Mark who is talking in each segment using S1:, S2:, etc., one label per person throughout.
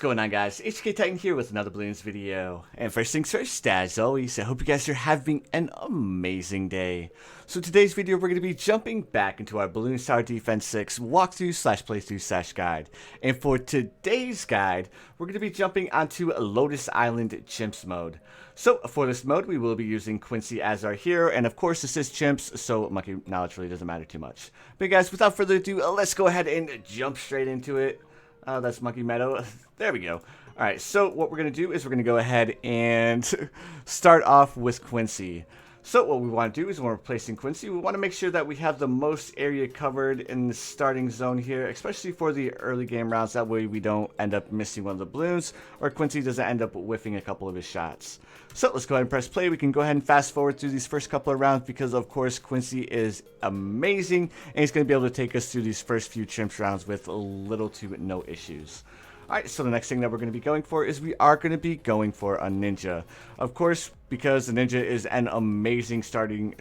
S1: going on, guys? HK Titan here with another Balloons video. And first things first, as always, I hope you guys are having an amazing day. So today's video, we're going to be jumping back into our Balloons Tower Defense 6 walkthrough slash playthrough slash guide. And for today's guide, we're going to be jumping onto Lotus Island Chimps mode. So for this mode, we will be using Quincy as our hero, and of course this is Chimps, so monkey knowledge really doesn't matter too much. But guys, without further ado, let's go ahead and jump straight into it. That's Monkey Meadow. There we go. Alright, so what we're going to do is we're going to go ahead and start off with Quincy. So what we want to do is when we're placing Quincy, we want to make sure that we have the most area covered in the starting zone here, especially for the early game rounds. That way we don't end up missing one of the balloons, or Quincy doesn't end up whiffing a couple of his shots. So let's go ahead and press play. We can go ahead and fast forward through these first couple of rounds because, of course, Quincy is amazing, and he's going to be able to take us through these first few Chimps rounds with little to no issues. Alright, so the next thing that we're going to be going for is we are going to be going for a ninja. Of course, because the ninja is an amazing starting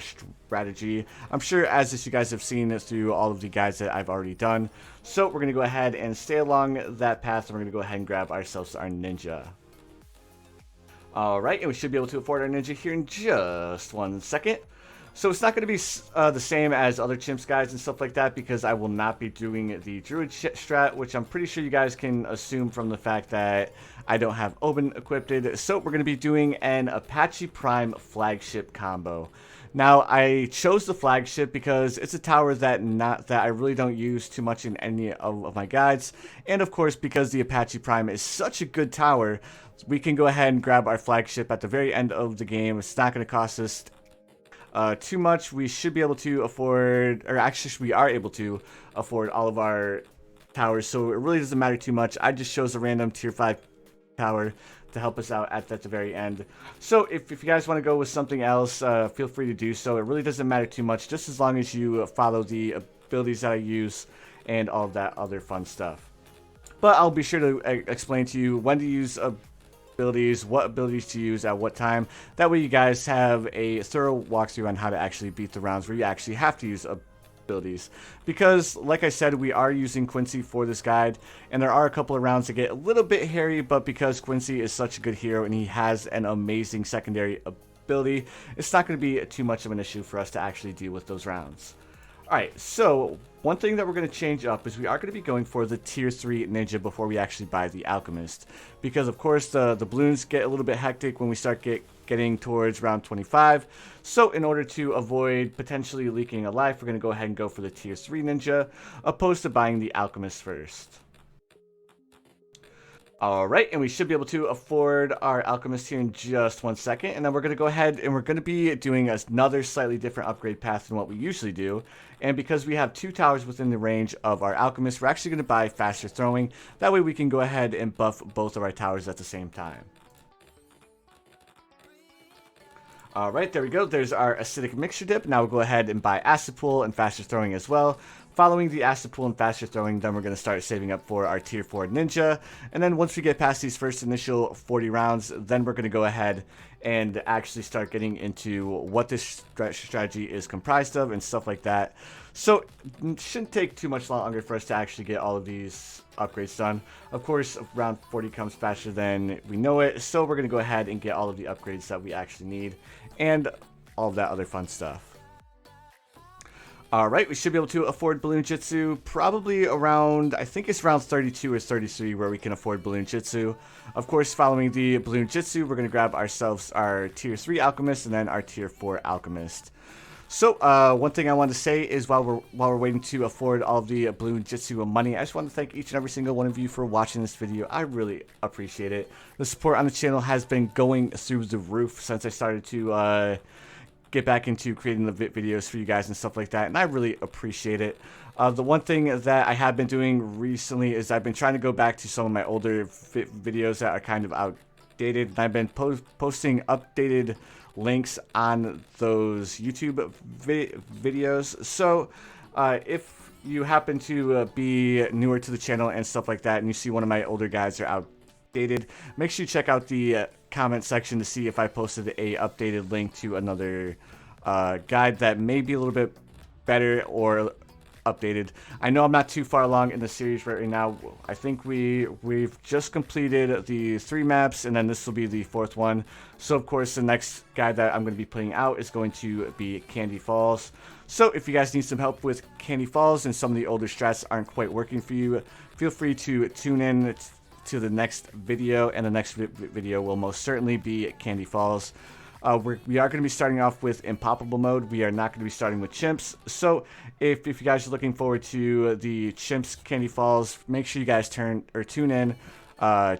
S1: strategy. I'm sure as you guys have seen through all of the guides that I've already done. So we're going to go ahead and stay along that path, and we're going to go ahead and grab ourselves our ninja. Alright, and we should be able to afford our ninja here in just 1 second. So it's not going to be the same as other Chimps guides and stuff like that, because I will not be doing the Druid strat, which I'm pretty sure you guys can assume from the fact that I don't have Oben equipped. So we're going to be doing an Apache Prime flagship combo. Now, I chose the flagship because it's a tower that I really don't use too much in any of my guides. And of course, because the Apache Prime is such a good tower, we can go ahead and grab our flagship at the very end of the game. It's not going to cost us too much. We should be able to afford, or actually we are able to afford all of our towers, so it really doesn't matter too much. I just chose a random tier 5 tower to help us out at the very end. So if you guys want to go with something else, feel free to do so. It really doesn't matter too much, just as long as you follow the abilities that I use and all of that other fun stuff. But I'll be sure to explain to you when to use abilities, what abilities to use at what time. That way you guys have a thorough walkthrough on how to actually beat the rounds where you actually have to use abilities. Because like I said, we are using Quincy for this guide, and there are a couple of rounds that get a little bit hairy, but because Quincy is such a good hero and he has an amazing secondary ability, it's not going to be too much of an issue for us to actually deal with those rounds. Alright, so one thing that we're going to change up is we are going to be going for the tier 3 ninja before we actually buy the alchemist. Because of course the balloons get a little bit hectic when we start getting towards round 25. So in order to avoid potentially leaking a life, we're going to go ahead and go for the tier 3 ninja, opposed to buying the alchemist first. Alright, and we should be able to afford our alchemist here in just 1 second, and then we're going to go ahead and we're going to be doing another slightly different upgrade path than what we usually do. And because we have 2 towers within the range of our alchemist, we're actually going to buy faster throwing. That way we can go ahead and buff both of our towers at the same time. Alright, there we go. There's our acidic mixture dip. Now we'll go ahead and buy acid pool and faster throwing as well. Following the acid pool and faster throwing, then we're going to start saving up for our tier 4 ninja. And then once we get past these first initial 40 rounds, then we're going to go ahead and actually start getting into what this strategy is comprised of and stuff like that. So it shouldn't take too much longer for us to actually get all of these upgrades done. Of course, round 40 comes faster than we know it, so we're going to go ahead and get all of the upgrades that we actually need and all of that other fun stuff. Alright, we should be able to afford Balloon Jitsu probably around, I think it's around 32 or 33 where we can afford Balloon Jitsu. Of course, following the Balloon Jitsu, we're going to grab ourselves our tier 3 alchemist and then our tier 4 alchemist. So, one thing I want to say is while we're waiting to afford all of the Balloon Jitsu money, I just want to thank each and every single one of you for watching this video. I really appreciate it. The support on the channel has been going through the roof since I started to get back into creating the videos for you guys and stuff like that, and I really appreciate it. The one thing that I have been doing recently is I've been trying to go back to some of my older videos that are kind of outdated, and I've been posting updated links on those YouTube videos. So if you happen to be newer to the channel and stuff like that, and you see one of my older guys are outdated, make sure you check out the comment section to see if I posted a updated link to another guide that may be a little bit better or updated. I know I'm not too far along in the series right now. I think we've just completed the 3 maps, and then this will be the 4th one. So of course the next guide that I'm going to be putting out is going to be Candy Falls. So if you guys need some help with Candy Falls and some of the older strats aren't quite working for you, feel free to tune in to the next video, and the next video will most certainly be Candy Falls. We are going to be starting off with Impoppable mode. We are not going to be starting with Chimps. So if you guys are looking forward to the Chimps Candy Falls, make sure you guys tune in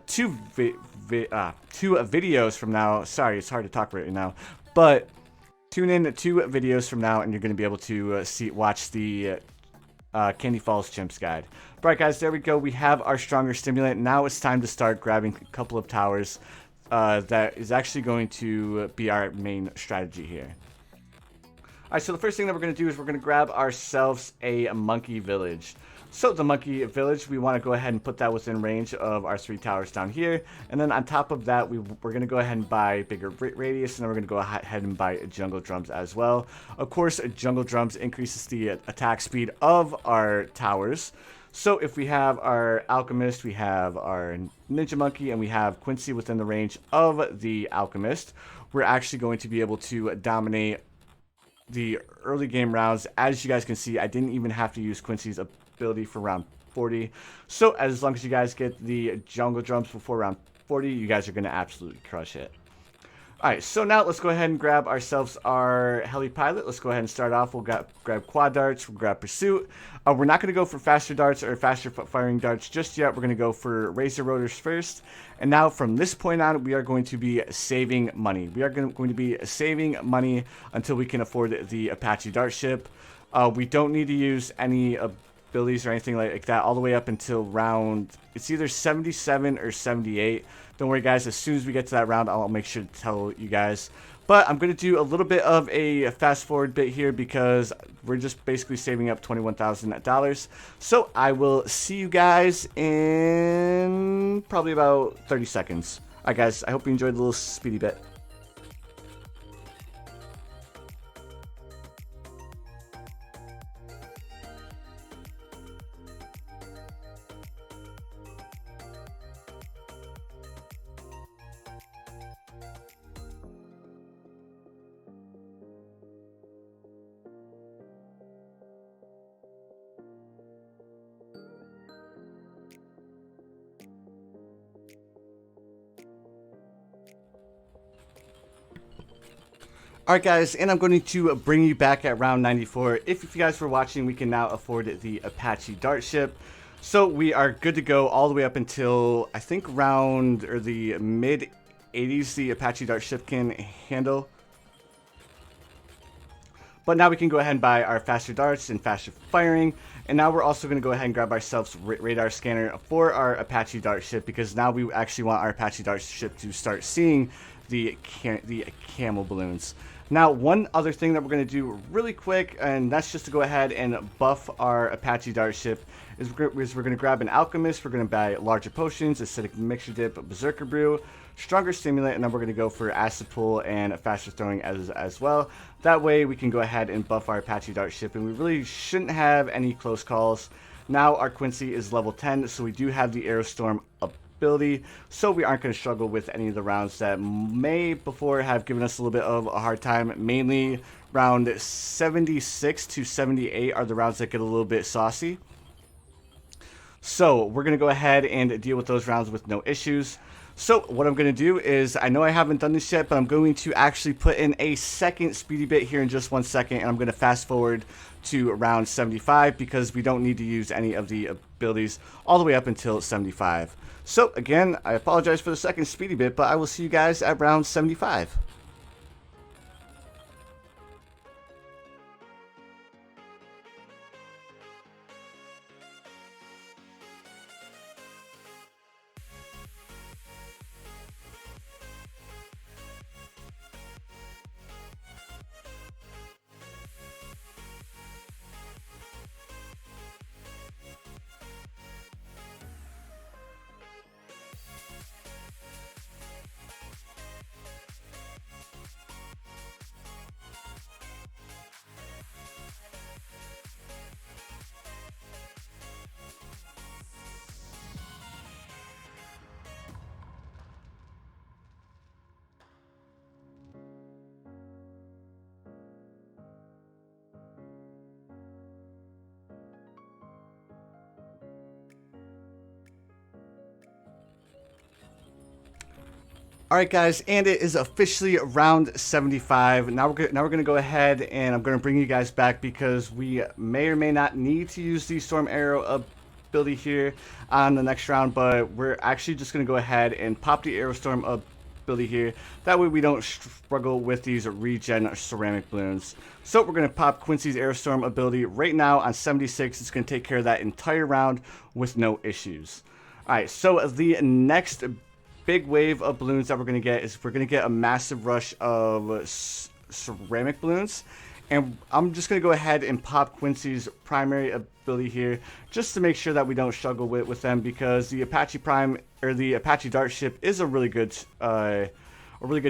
S1: two videos from now. Sorry, it's hard to talk right now, but tune in 2 videos from now, and you're going to be able to watch the Candy Falls Chimps guide. Alright guys, there we go. We have our stronger stimulant. Now it's time to start grabbing a couple of towers. That is actually going to be our main strategy here. Alright, so the first thing that we're going to do is we're going to grab ourselves a monkey village. So the monkey village, we want to go ahead and put that within range of our 3 towers down here. And then on top of that, we're going to go ahead and buy bigger radius, and then we're going to go ahead and buy jungle drums as well. Of course, jungle drums increases the attack speed of our towers. So if we have our alchemist, we have our ninja monkey, and we have Quincy within the range of the alchemist, we're actually going to be able to dominate the early game rounds. As you guys can see, I didn't even have to use Quincy's ability for round 40. So as long as you guys get the jungle drums before round 40, you guys are going to absolutely crush it. Alright, so now let's go ahead and grab ourselves our heli pilot. Let's go ahead and start off. We'll grab quad darts, we'll grab pursuit. We're not going to go for faster darts or faster firing darts just yet. We're going to go for razor rotors first. And now from this point on, we are going to be saving money. We are going to be saving money until we can afford the Apache dart ship. We don't need to use any abilities or anything like that all the way up until round, it's either 77 or 78. Don't worry guys, as soon as we get to that round, I'll make sure to tell you guys. But I'm going to do a little bit of a fast forward bit here because we're just basically saving up $21,000. So I will see you guys in probably about 30 seconds. Alright guys, I hope you enjoyed the little speedy bit. Alright guys, and I'm going to bring you back at round 94. If you guys were watching, we can now afford the Apache dart ship. So we are good to go all the way up until, I think, round, or the mid 80s, the Apache dart ship can handle. But now we can go ahead and buy our faster darts and faster firing. And now we're also going to go ahead and grab ourselves radar scanner for our Apache dart ship, because now we actually want our Apache dart ship to start seeing the camel balloons. Now, one other thing that we're going to do really quick, and that's just to go ahead and buff our Apache dart ship, is we're going to grab an alchemist. We're going to buy larger potions, acidic mixture dip, berserker brew, stronger stimulant, and then we're going to go for acid pull and faster throwing as well. That way we can go ahead and buff our Apache dart ship, and we really shouldn't have any close calls. Now our Quincy is level 10, so we do have the Aerostorm ability, so we aren't going to struggle with any of the rounds that may before have given us a little bit of a hard time. Mainly round 76 to 78 are the rounds that get a little bit saucy. So we're going to go ahead and deal with those rounds with no issues. So what I'm going to do is, I know I haven't done this yet, but I'm going to actually put in a second speedy bit here in just 1 second, and I'm going to fast forward to round 75 because we don't need to use any of the abilities all the way up until 75. So again, I apologize for the second speedy bit, but I will see you guys at round 75. All right, guys, and it is officially round 75. Now we're gonna go ahead and I'm gonna bring you guys back because we may or may not need to use the Storm Arrow ability here on the next round, but we're actually just gonna go ahead and pop the Arrow Storm ability here. That way we don't struggle with these regen ceramic balloons. So we're gonna pop Quincy's Arrow Storm ability right now on 76. It's gonna take care of that entire round with no issues. All right, so the next big wave of balloons that we're going to get is we're going to get a massive rush of ceramic balloons, and I'm just going to go ahead and pop Quincy's primary ability here just to make sure that we don't struggle with them, because the Apache Prime or the Apache Dart ship is a really good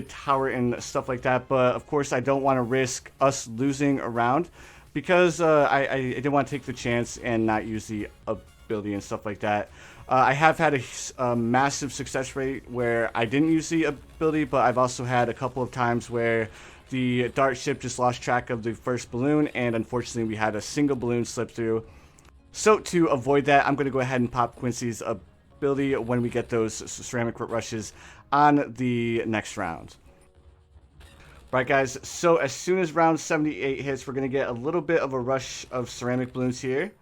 S1: tower and stuff like that, but of course I don't want to risk us losing a round because I didn't want to take the chance and not use the ability and stuff like that. I have had a massive success rate where I didn't use the ability, but I've also had a couple of times where the dart ship just lost track of the first balloon, and unfortunately we had a single balloon slip through. So to avoid that, I'm going to go ahead and pop Quincy's ability when we get those ceramic rushes on the next round. Right, guys, so as soon as round 78 hits, we're going to get a little bit of a rush of ceramic balloons here.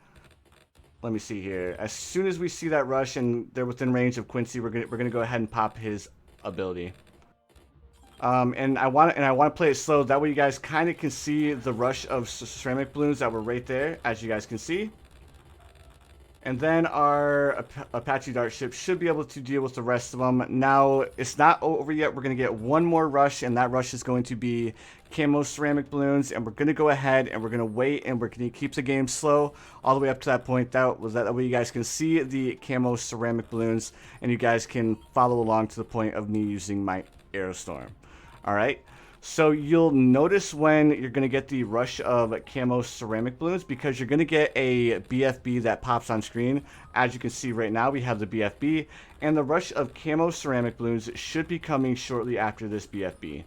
S1: Let me see here. As soon as we see that rush and they're within range of Quincy, we're gonna go ahead and pop his ability. And I want to play it slow. That way you guys kind of can see the rush of ceramic balloons that were right there, as you guys can see. And then our Apache Dart ship should be able to deal with the rest of them. Now, it's not over yet. We're going to get one more rush, and that rush is going to be camo ceramic balloons. And we're going to go ahead and we're going to wait, and we're going to keep the game slow all the way up to that point. That way you guys can see the camo ceramic balloons, and you guys can follow along to the point of me using my Arrow Storm. All right. So you'll notice when you're going to get the rush of camo ceramic balloons, because you're going to get a BFB that pops on screen. As you can see right now, we have the BFB, and the rush of camo ceramic balloons should be coming shortly after this BFB.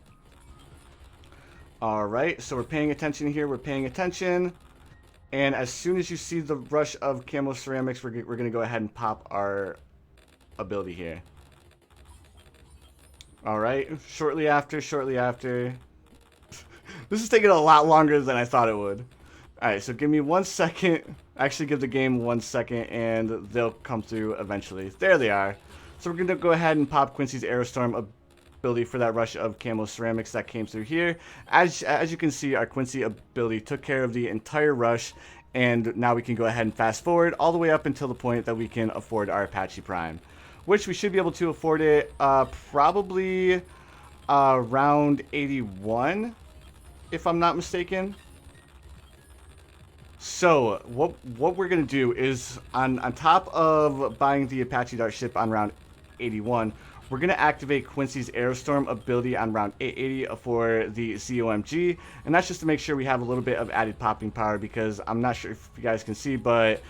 S1: All right, so we're paying attention here. We're paying attention. And as soon as you see the rush of camo ceramics, we're going to go ahead and pop our ability here. All right, shortly after. This is taking a lot longer than I thought it would. All right, so give me 1 second. Actually, give the game 1 second, and they'll come through eventually. There they are. So we're going to go ahead and pop Quincy's Arrow Storm ability for that rush of camo ceramics that came through here. As you can see, our Quincy ability took care of the entire rush, and now we can go ahead and fast forward all the way up until the point that we can afford our Apache Prime, which we should be able to afford it probably around 81, if I'm not mistaken. So what we're gonna do is on top of buying the Apache Dart ship on round 81, we're gonna activate Quincy's Arrow Storm ability on round 880 for the ZOMG, and that's just to make sure we have a little bit of added popping power, because I'm not sure if you guys can see, but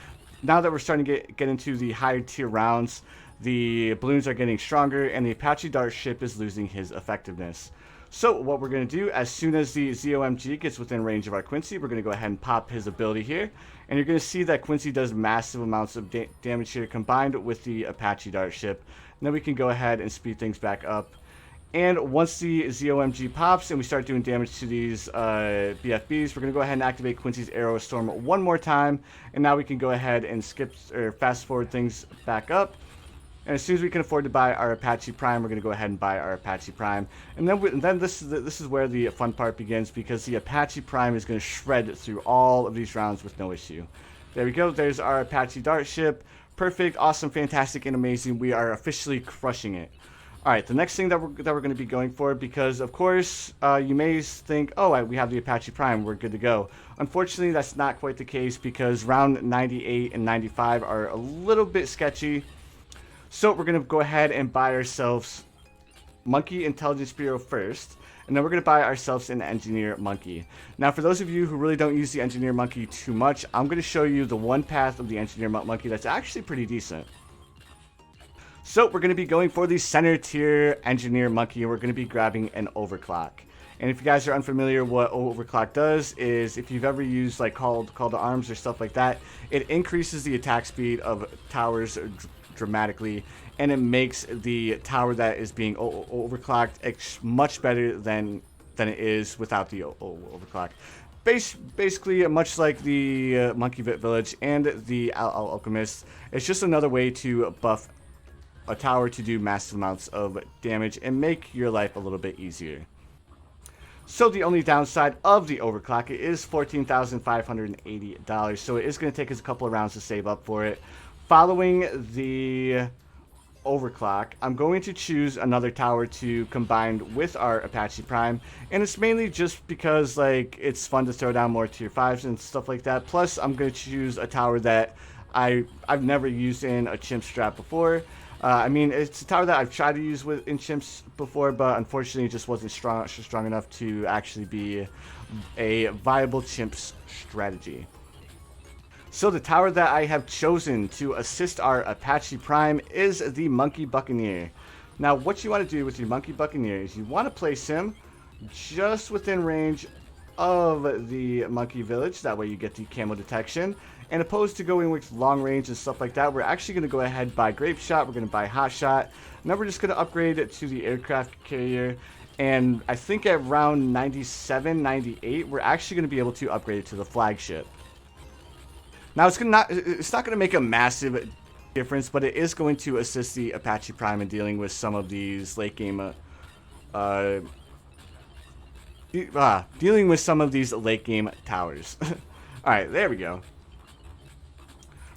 S1: now that we're starting to get into the higher tier rounds, the balloons are getting stronger, and the Apache Dart ship is losing his effectiveness. So what we're going to do, as soon as the ZOMG gets within range of our Quincy, we're going to go ahead and pop his ability here. And you're going to see that Quincy does massive amounts of damage here combined with the Apache Dart ship. And then we can go ahead and speed things back up. And once the ZOMG pops and we start doing damage to these BFBs, we're going to go ahead and activate Quincy's Arrow Storm one more time. And now we can go ahead and skip or fast forward things back up. And as soon as we can afford to buy our Apache Prime, we're going to go ahead and buy our Apache Prime. And then this is where the fun part begins, because the Apache Prime is going to shred through all of these rounds with no issue. There we go. There's our Apache Dart ship. Perfect, awesome, fantastic, and amazing. We are officially crushing it. All right, the next thing that we're going to be going for, because of course you may think, oh, we have the Apache Prime, we're good to go. Unfortunately, that's not quite the case, because round 98 and 95 are a little bit sketchy. So we're going to go ahead and buy ourselves Monkey Intelligence Bureau first, and then we're going to buy ourselves an Engineer Monkey. Now, for those of you who really don't use the Engineer Monkey too much, I'm going to show you the one path of the Engineer Monkey that's actually pretty decent. So we're going to be going for the center tier Engineer Monkey, and we're going to be grabbing an Overclock. And if you guys are unfamiliar, what Overclock does is, if you've ever used like Call to Arms or stuff like that, it increases the attack speed of towers dramatically, and it makes the tower that is being overclocked much better than it is without the overclock. Basically, much like the Monkey Village and the Alchemist, it's just another way to buff a tower to do massive amounts of damage and make your life a little bit easier. So the only downside of the overclock is $14,580, so it is going to take us a couple of rounds to save up for it. Following the overclock, I'm going to choose another tower to combine with our Apache Prime, and it's mainly just because like it's fun to throw down more tier 5s and stuff like that. Plus I'm going to choose a tower that I've never used in a Chimp strat before. I mean, it's a tower that I've tried to use in Chimps before, but unfortunately it just wasn't strong enough to actually be a viable Chimps strategy. So the tower that I have chosen to assist our Apache Prime is the Monkey Buccaneer. Now what you want to do with your Monkey Buccaneer is you want to place him just within range of the Monkey Village. That way you get the camo detection. And opposed to going with long range and stuff like that, we're actually going to go ahead and buy Grape Shot. We're going to buy Hot Shot. Now we're just going to upgrade it to the aircraft carrier. And I think at round 97, 98, we're actually going to be able to upgrade it to the flagship. Now it's not going to make a massive difference, but it is going to assist the Apache Prime in dealing with some of these late game dealing with some of these late game towers. Alright, there we go.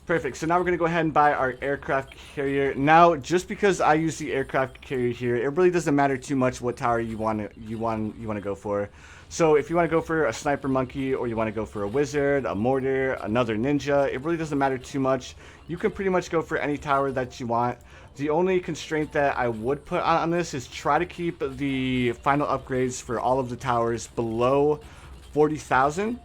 S1: Perfect. So now we're going to go ahead and buy our aircraft carrier. Now, just because I use the aircraft carrier here, it really doesn't matter too much what tower you want to go for. So if you want to go for a sniper monkey, or you want to go for a wizard, a mortar, another ninja, it really doesn't matter too much. You can pretty much go for any tower that you want. The only constraint that I would put on this is try to keep the final upgrades for all of the towers below 40,000,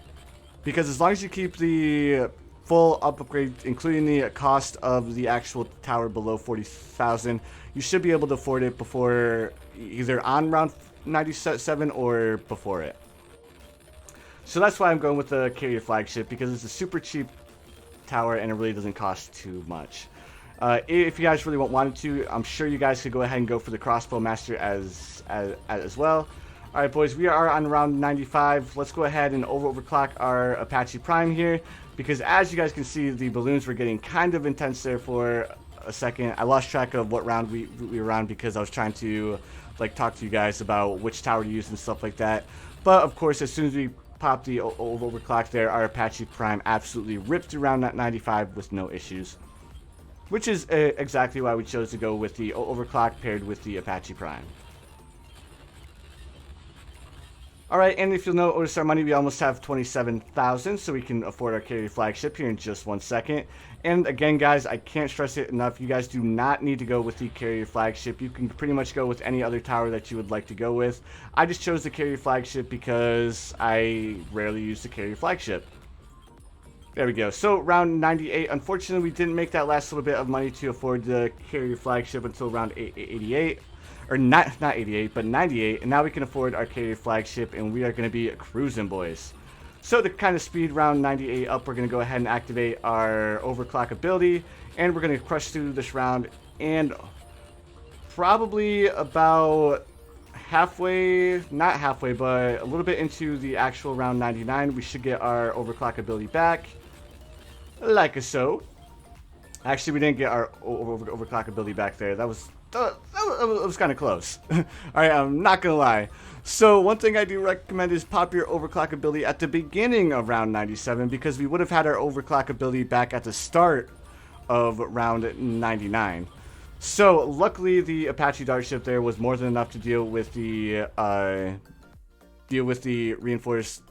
S1: because as long as you keep the full upgrade, including the cost of the actual tower, below 40,000, you should be able to afford it before either on round 97 or before it. So that's why I'm going with the carrier flagship, because it's a super cheap tower and it really doesn't cost too much. If you guys really wanted to, I'm sure you guys could go ahead and go for the crossbow master as well. Alright boys, we are on round 95. Let's go ahead and overclock our Apache Prime here, because as you guys can see, the balloons were getting kind of intense there for a second. I lost track of what round we were on, because I was trying to like talk to you guys about which tower to use and stuff like that. But of course, as soon as we popped the overclock there, our Apache Prime absolutely ripped through round 95 with no issues. Which is exactly why we chose to go with the overclock paired with the Apache Prime. Alright, and if you'll notice our money, we almost have 27,000, so we can afford our carrier flagship here in just 1 second. And again guys, I can't stress it enough, you guys do not need to go with the carrier flagship. You can pretty much go with any other tower that you would like to go with. I just chose the carrier flagship because I rarely use the carrier flagship. There we go. So round 98, unfortunately we didn't make that last little bit of money to afford the carrier flagship until round 88. Or not 88, but 98, and now we can afford our carrier flagship, and we are going to be cruising, boys. So to kind of speed round 98 up, we're going to go ahead and activate our overclock ability, and we're going to crush through this round, and probably about halfway, not halfway, but a little bit into the actual round 99, we should get our overclock ability back, like so. Actually, we didn't get our overclock ability back there. That was kind of close. Alright, I'm not gonna lie. So one thing I do recommend is pop your overclock ability at the beginning of round 97, because we would have had our overclock ability back at the start of round 99. So luckily the Apache Dart ship there was more than enough to deal with the reinforced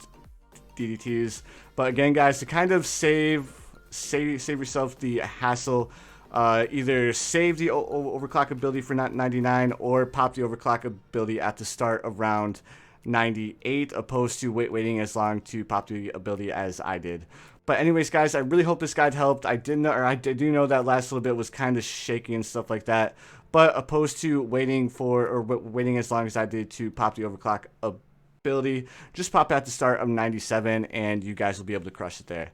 S1: DDTs. But again guys, to kind of save yourself the hassle, either save the overclock ability for 99 or pop the overclock ability at the start of round 98, opposed to waiting as long to pop the ability as I did. But anyways guys, I really hope this guide helped. I do know that last little bit was kind of shaky and stuff like that, but opposed to waiting as long as I did to pop the overclock ability, just pop at the start of 97 and you guys will be able to crush it there.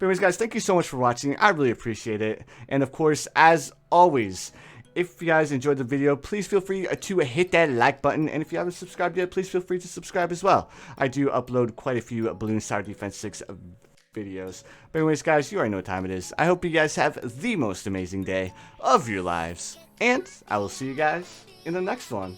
S1: But But anyways, guys, thank you so much for watching. I really appreciate it. And of course, as always, if you guys enjoyed the video, please feel free to hit that like button. And if you haven't subscribed yet, please feel free to subscribe as well. I do upload quite a few Balloon Tower Defense 6 videos. But anyways, guys, you already know what time it is. I hope you guys have the most amazing day of your lives. And I will see you guys in the next one.